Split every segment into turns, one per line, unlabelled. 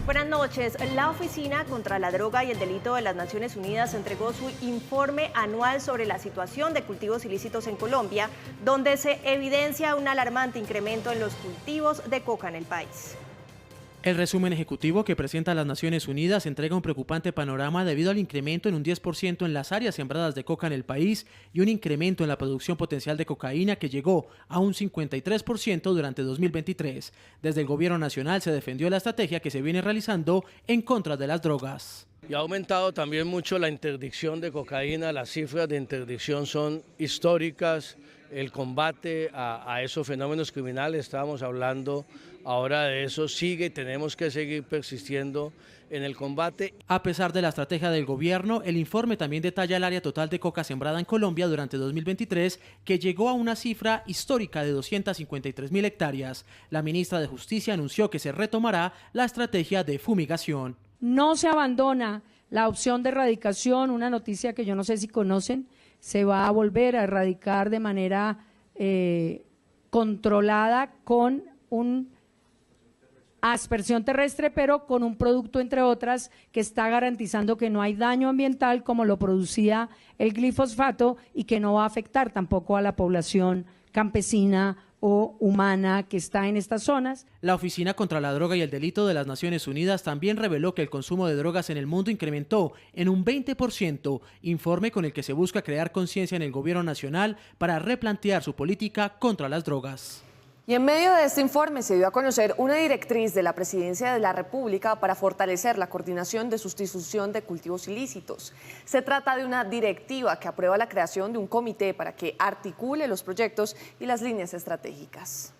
Buenas noches. La Oficina contra la Droga y el Delito de las Naciones Unidas entregó su informe anual sobre la situación de cultivos ilícitos en Colombia, donde se evidencia un alarmante incremento en los cultivos de coca en el país.
El resumen ejecutivo que presenta las Naciones Unidas entrega un preocupante panorama debido al incremento en un 10% en las áreas sembradas de coca en el país y un incremento en la producción potencial de cocaína que llegó a un 53% durante 2023. Desde el gobierno nacional se defendió la estrategia que se viene realizando en contra de las drogas.
Y ha aumentado también mucho la interdicción de cocaína, las cifras de interdicción son históricas, el combate a esos fenómenos criminales, estábamos hablando ahora de eso, sigue y tenemos que seguir persistiendo en el combate.
A pesar de la estrategia del gobierno, el informe también detalla el área total de coca sembrada en Colombia durante 2023, que llegó a una cifra histórica de 253.000 hectáreas. La ministra de Justicia anunció que se retomará la estrategia de fumigación.
No se abandona la opción de erradicación, una noticia que yo no sé si conocen, se va a volver a erradicar de manera controlada con una aspersión terrestre, pero con un producto, entre otras, que está garantizando que no hay daño ambiental como lo producía el glifosfato y que no va a afectar tampoco a la población campesina o humana que está en estas zonas.
La Oficina contra la Droga y el Delito de las Naciones Unidas también reveló que el consumo de drogas en el mundo incrementó en un 20%, informe con el que se busca crear conciencia en el gobierno nacional para replantear su política contra las drogas.
Y en medio de este informe se dio a conocer una directriz de la Presidencia de la República para fortalecer la coordinación de sustitución de cultivos ilícitos. Se trata de una directiva que aprueba la creación de un comité para que articule los proyectos y las líneas estratégicas.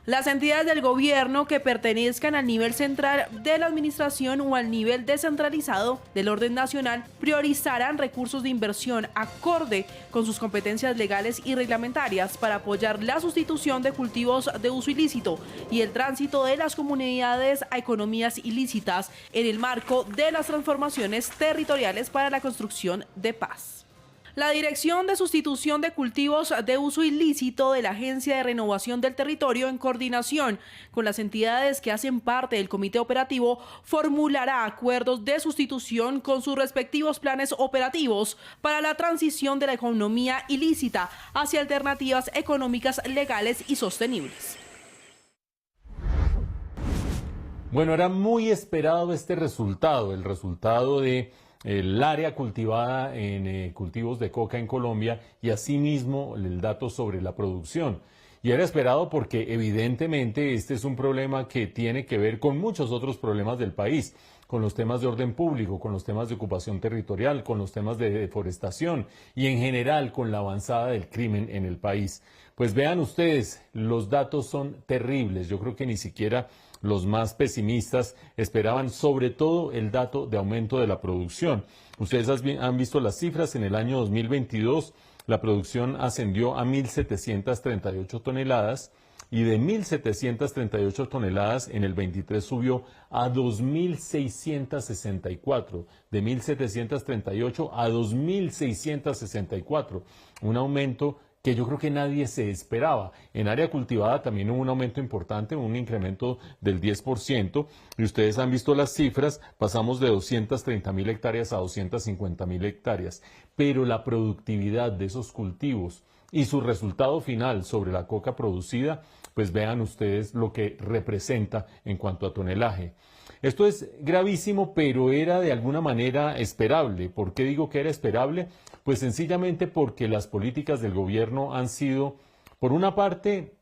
Las entidades del gobierno que pertenezcan al nivel central de la administración o al nivel descentralizado del orden nacional priorizarán recursos de inversión acorde con sus competencias legales y reglamentarias para apoyar la sustitución de cultivos de uso ilícito y el tránsito de las comunidades a economías ilícitas en el marco de las transformaciones territoriales para la construcción de paz. La Dirección de Sustitución de Cultivos de Uso Ilícito de la Agencia de Renovación del Territorio, en coordinación con las entidades que hacen parte del Comité Operativo, formulará acuerdos de sustitución con sus respectivos planes operativos para la transición de la economía ilícita hacia alternativas económicas legales y sostenibles.
Bueno, era muy esperado este resultado, el resultado de el área cultivada en cultivos de coca en Colombia y asimismo el dato sobre la producción. Y era esperado porque evidentemente este es un problema que tiene que ver con muchos otros problemas del país, con los temas de orden público, con los temas de ocupación territorial, con los temas de deforestación y en general con la avanzada del crimen en el país. Pues vean ustedes, los datos son terribles. Yo creo que ni siquiera los más pesimistas esperaban, sobre todo el dato de aumento de la producción. Ustedes han visto las cifras. En el año 2022 la producción ascendió a 1.738 toneladas y de 1.738 toneladas en el 23 subió a 2.664, de 1.738 a 2.664, un aumento que yo creo que nadie se esperaba. En área cultivada también hubo un aumento importante, un incremento del 10%, y ustedes han visto las cifras, pasamos de 230.000 hectáreas a 250.000 hectáreas, pero la productividad de esos cultivos y su resultado final sobre la coca producida, pues vean ustedes lo que representa en cuanto a tonelaje. Esto es gravísimo, pero era de alguna manera esperable. ¿Por qué digo que era esperable? Pues sencillamente porque las políticas del gobierno han sido, por una parte,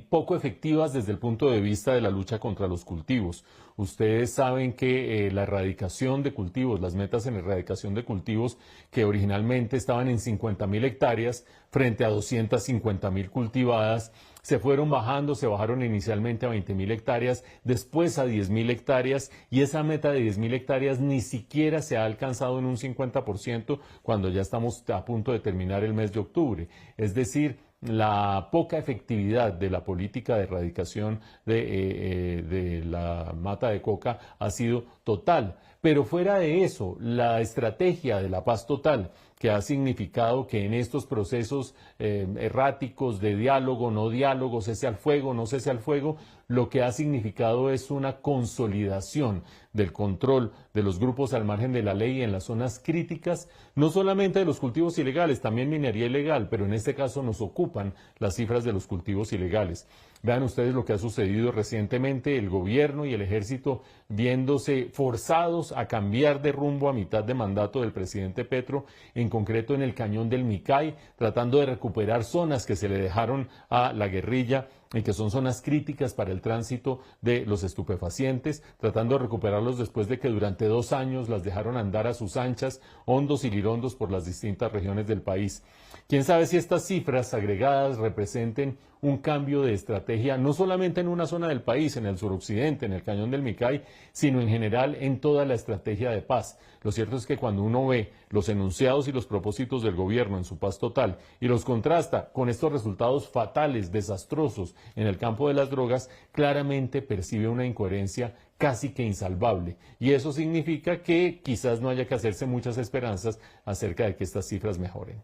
poco efectivas desde el punto de vista de la lucha contra los cultivos. Ustedes saben que la erradicación de cultivos, las metas en erradicación de cultivos que originalmente estaban en 50.000 hectáreas frente a 250.000 cultivadas, se fueron bajando, se bajaron inicialmente a 20.000 hectáreas, después a 10.000 hectáreas y esa meta de 10.000 hectáreas ni siquiera se ha alcanzado en un 50% cuando ya estamos a punto de terminar el mes de octubre. Es decir, la poca efectividad de la política de erradicación de la mata de coca ha sido total. Pero fuera de eso, la estrategia de la paz total que ha significado que en estos procesos erráticos de diálogo, no diálogo, cese al fuego, no cese al fuego, lo que ha significado es una consolidación del control de los grupos al margen de la ley en las zonas críticas, no solamente de los cultivos ilegales, también minería ilegal, pero en este caso nos ocupan las cifras de los cultivos ilegales. Vean ustedes lo que ha sucedido recientemente, el gobierno y el ejército viéndose forzados a cambiar de rumbo a mitad de mandato del presidente Petro, en concreto en el cañón del Micay, tratando de recuperar zonas que se le dejaron a la guerrilla y que son zonas críticas para el tránsito de los estupefacientes, tratando de recuperarlos después de que durante 2 años las dejaron andar a sus anchas, hondos y lirondos por las distintas regiones del país. Quién sabe si estas cifras agregadas representen un cambio de estrategia, no solamente en una zona del país, en el suroccidente, en el cañón del Micay, sino en general en toda la estrategia de paz. Lo cierto es que cuando uno ve los enunciados y los propósitos del gobierno en su paz total y los contrasta con estos resultados fatales, desastrosos en el campo de las drogas, claramente percibe una incoherencia casi que insalvable. Y eso significa que quizás no haya que hacerse muchas esperanzas acerca de que estas cifras mejoren.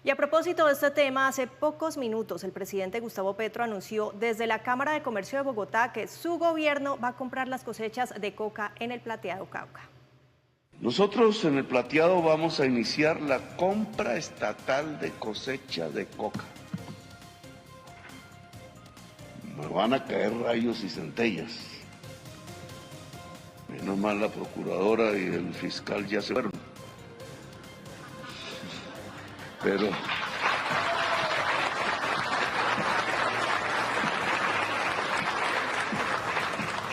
Y a propósito de este tema, hace pocos minutos el presidente Gustavo Petro anunció desde la Cámara de Comercio de Bogotá que su gobierno va a comprar las cosechas de coca en el Plateado Cauca.
Nosotros en el Plateado vamos a iniciar la compra estatal de cosecha de coca. Me van a caer rayos y centellas. Menos mal la procuradora y el fiscal ya se fueron. Pero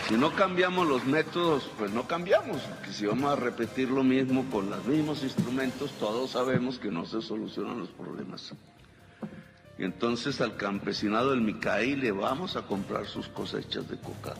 si no cambiamos los métodos, pues no cambiamos. Porque si vamos a repetir lo mismo con los mismos instrumentos, todos sabemos que no se solucionan los problemas. Y entonces al campesinado del Micay le vamos a comprar sus cosechas de coca.